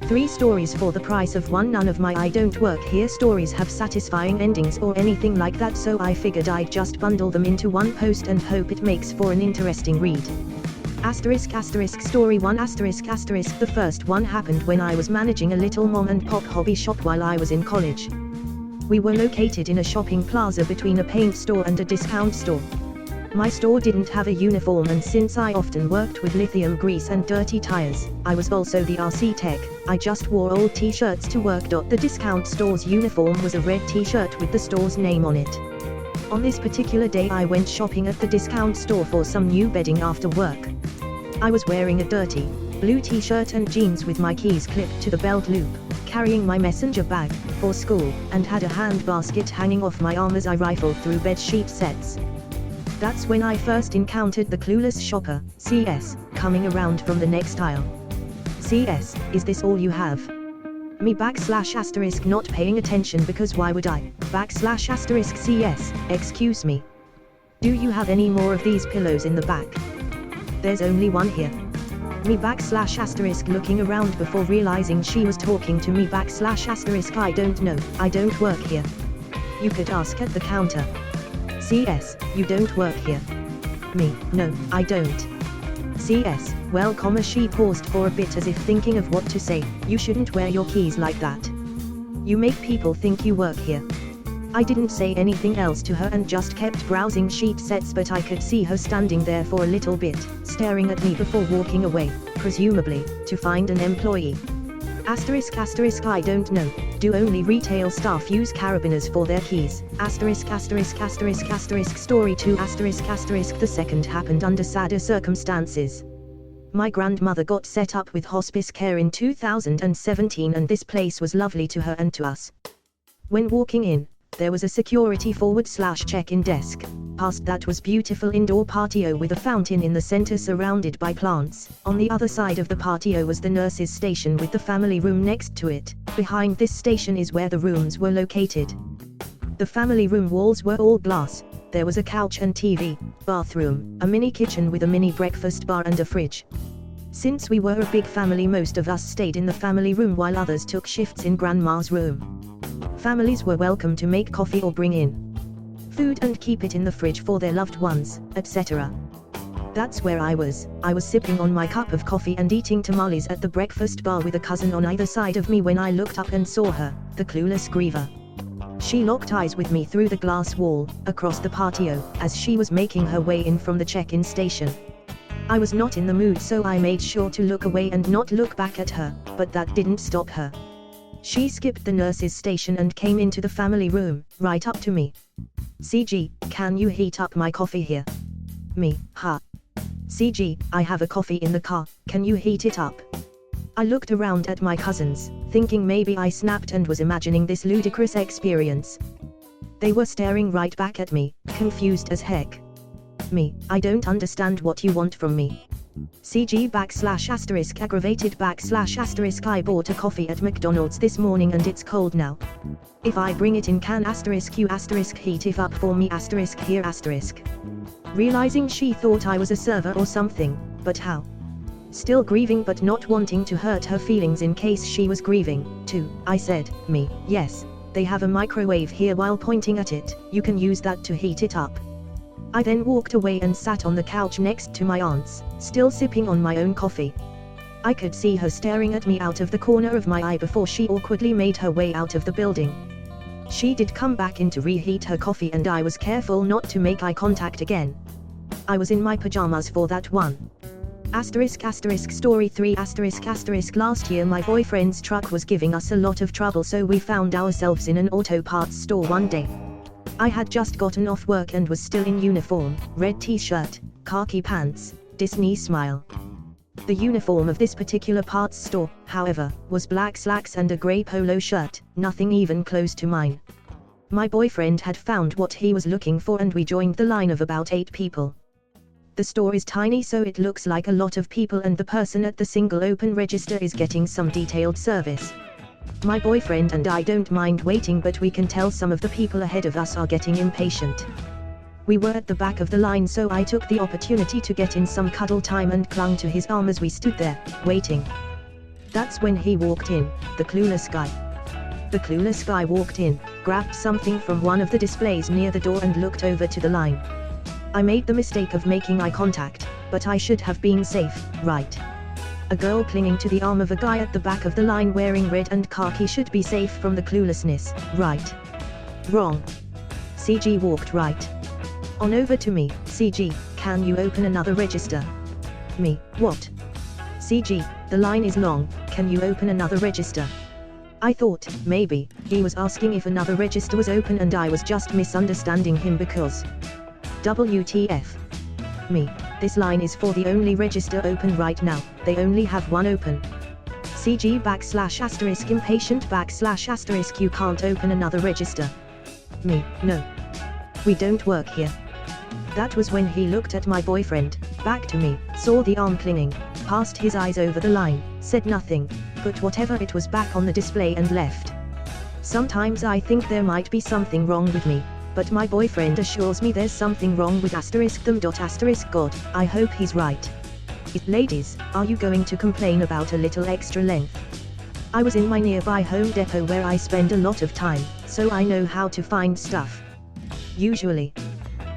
3 stories for the price of 1. None of my I don't work here stories have satisfying endings or anything like that, so I figured I'd just bundle them into one post and hope it makes for an interesting read. Story 1 The first one happened when I was managing a little mom and pop hobby shop while I was in college. We were located in a shopping plaza between a paint store and a discount store. My store didn't have a uniform, and since I often worked with lithium grease and dirty tires, I was also the RC tech. I just wore old t-shirts to work. The discount store's uniform was a red t-shirt with the store's name on it. On this particular day I went shopping at the discount store for some new bedding after work. I was wearing a dirty, blue t-shirt and jeans with my keys clipped to the belt loop, carrying my messenger bag for school, and had a hand basket hanging off my arm as I rifled through bed sheet sets. That's when I first encountered the clueless shopper, CS, coming around from the next aisle. CS, is this all you have? Me / not paying attention because why would I? / CS, excuse me. Do you have any more of these pillows in the back? There's only one here. Me / looking around before realizing she was talking to me / I don't know, I don't work here. You could ask at the counter. CS, you don't work here. Me, no, I don't. CS, well, she paused for a bit as if thinking of what to say. You shouldn't wear your keys like that. You make people think you work here. I didn't say anything else to her and just kept browsing sheet sets, but I could see her standing there for a little bit, staring at me before walking away, presumably to find an employee. I don't know. Do only retail staff use carabiners for their keys? Story 2 The second happened under sadder circumstances. My grandmother got set up with hospice care in 2017, and this place was lovely to her and to us. When walking in, there was a security /check-in desk. Past that was beautiful indoor patio with a fountain in the center surrounded by plants. On the other side of the patio was the nurse's station with the family room next to it. Behind this station is where the rooms were located. The family room walls were all glass. There was a couch and TV, bathroom, a mini kitchen with a mini breakfast bar and a fridge. Since we were a big family, most of us stayed in the family room while others took shifts in grandma's room. Families were welcome to make coffee or bring in food and keep it in the fridge for their loved ones, etc. That's where I was. I was sipping on my cup of coffee and eating tamales at the breakfast bar with a cousin on either side of me when I looked up and saw her, the clueless griever. She locked eyes with me through the glass wall, across the patio, as she was making her way in from the check-in station. I was not in the mood, so I made sure to look away and not look back at her, but that didn't stop her. She skipped the nurse's station and came into the family room, right up to me. CG, can you heat up my coffee here? Me, huh? CG, I have a coffee in the car, can you heat it up? I looked around at my cousins, thinking maybe I snapped and was imagining this ludicrous experience. They were staring right back at me, confused as heck. Me, I don't understand what you want from me. CG / aggravated / I bought a coffee at McDonald's this morning and it's cold now. If I bring it in, can *Q heat it up for me *here *. Realizing she thought I was a server or something, but how? Still grieving but not wanting to hurt her feelings in case she was grieving, too, I said, me, yes, they have a microwave here, while pointing at it. You can use that to heat it up. I then walked away and sat on the couch next to my aunts, still sipping on my own coffee. I could see her staring at me out of the corner of my eye before she awkwardly made her way out of the building. She did come back in to reheat her coffee and I was careful not to make eye contact again. I was in my pajamas for that one. Story 3 Last year my boyfriend's truck was giving us a lot of trouble, so we found ourselves in an auto parts store one day. I had just gotten off work and was still in uniform, red t-shirt, khaki pants, Disney smile. The uniform of this particular parts store, however, was black slacks and a grey polo shirt, nothing even close to mine. My boyfriend had found what he was looking for and we joined the line of about 8 people. The store is tiny, so it looks like a lot of people, and the person at the single open register is getting some detailed service. My boyfriend and I don't mind waiting, but we can tell some of the people ahead of us are getting impatient. We were at the back of the line, so I took the opportunity to get in some cuddle time and clung to his arm as we stood there, waiting. That's when he walked in, the clueless guy. The clueless guy walked in, grabbed something from one of the displays near the door and looked over to the line. I made the mistake of making eye contact, but I should have been safe, right? A girl clinging to the arm of a guy at the back of the line wearing red and khaki should be safe from the cluelessness, right? Wrong. CG walked right on over to me. CG, can you open another register? Me, what? CG, the line is long, can you open another register? I thought, maybe, he was asking if another register was open and I was just misunderstanding him because... WTF. Me, this line is for the only register open right now, they only have one open. CG / impatient / you can't open another register. Me, no. We don't work here. That was when he looked at my boyfriend, back to me, saw the arm clinging, passed his eyes over the line, said nothing, put whatever it was back on the display and left. Sometimes I think there might be something wrong with me, but my boyfriend assures me there's something wrong with them. God, I hope he's right. Ladies, are you going to complain about a little extra length? I was in my nearby Home Depot where I spend a lot of time, so I know how to find stuff. Usually.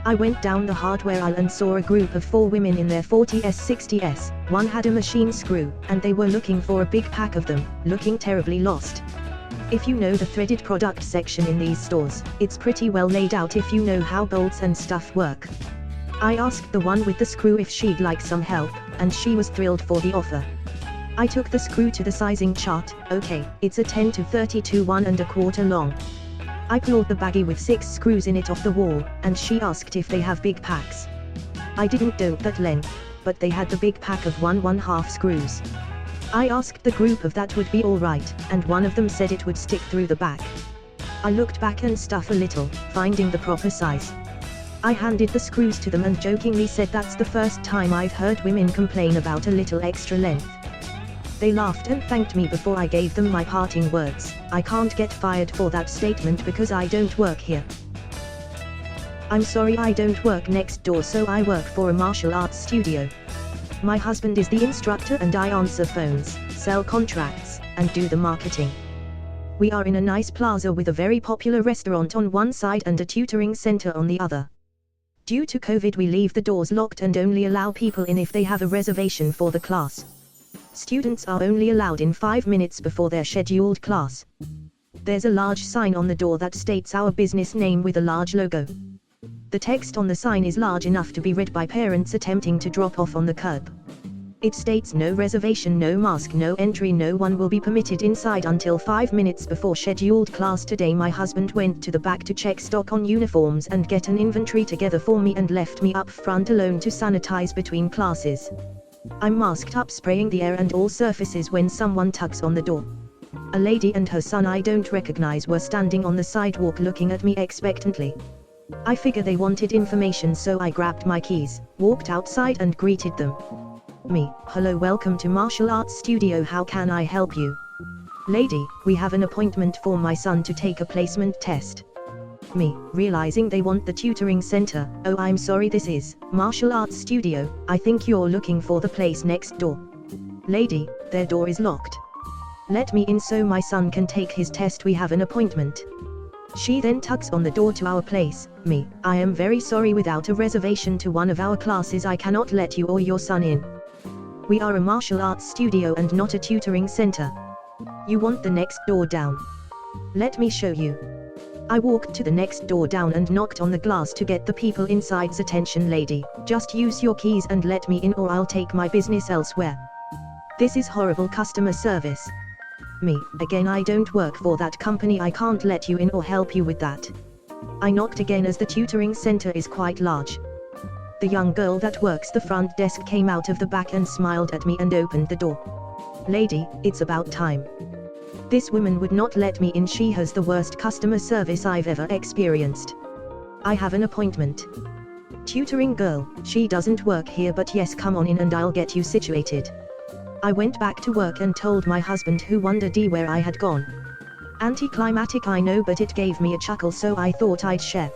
I went down the hardware aisle and saw a group of 4 women in their 40s 60s, one had a machine screw, and they were looking for a big pack of them, looking terribly lost. If you know the threaded product section in these stores, it's pretty well laid out if you know how bolts and stuff work. I asked the one with the screw if she'd like some help, and she was thrilled for the offer. I took the screw to the sizing chart. Okay, it's a 10 to 32 1¼ long. I pulled the baggie with 6 screws in it off the wall, and she asked if they have big packs. I didn't know that length, but they had the big pack of 1½ screws. I asked the group if that would be alright, and one of them said it would stick through the back. I looked back and stuff a little, finding the proper size. I handed the screws to them and jokingly said that's the first time I've heard women complain about a little extra length. They laughed and thanked me before I gave them my parting words. I can't get fired for that statement because I don't work here. I'm sorry, I don't work next door, so I work for a martial arts studio. My husband is the instructor and I answer phones, sell contracts, and do the marketing. We are in a nice plaza with a very popular restaurant on one side and a tutoring center on the other. Due to COVID, we leave the doors locked and only allow people in if they have a reservation for the class. Students are only allowed in 5 minutes before their scheduled class. There's a large sign on the door that states our business name with a large logo. The text on the sign is large enough to be read by parents attempting to drop off on the curb. It states no reservation, no mask, no entry, no one will be permitted inside until 5 minutes before scheduled class. Today my husband went to the back to check stock on uniforms and get an inventory together for me and left me up front alone to sanitize between classes. I'm masked up, spraying the air and all surfaces when someone tugs on the door. A lady and her son I don't recognize were standing on the sidewalk looking at me expectantly. I figure they wanted information, so I grabbed my keys, walked outside and greeted them. Me, hello, welcome to Martial Arts Studio, how can I help you? Lady, we have an appointment for my son to take a placement test. Me, realizing they want the tutoring center. Oh, I'm sorry, this is Martial Arts Studio, I think you're looking for the place next door. Lady, their door is locked. Let me in so my son can take his test, we have an appointment. She then tugs on the door to our place. Me, I am very sorry, without a reservation to one of our classes I cannot let you or your son in. We are a martial arts studio and not a tutoring center. You want the next door down? Let me show you. I walked to the next door down and knocked on the glass to get the people inside's attention. Lady, just use your keys and let me in or I'll take my business elsewhere. This is horrible customer service. Me, again, I don't work for that company, I can't let you in or help you with that. I knocked again as the tutoring center is quite large. The young girl that works the front desk came out of the back and smiled at me and opened the door. Lady, it's about time. This woman would not let me in, she has the worst customer service I've ever experienced. I have an appointment. Tutoring girl, she doesn't work here, but yes, come on in and I'll get you situated. I went back to work and told my husband, who wondered where I had gone. Anticlimactic, I know, but it gave me a chuckle, so I thought I'd share.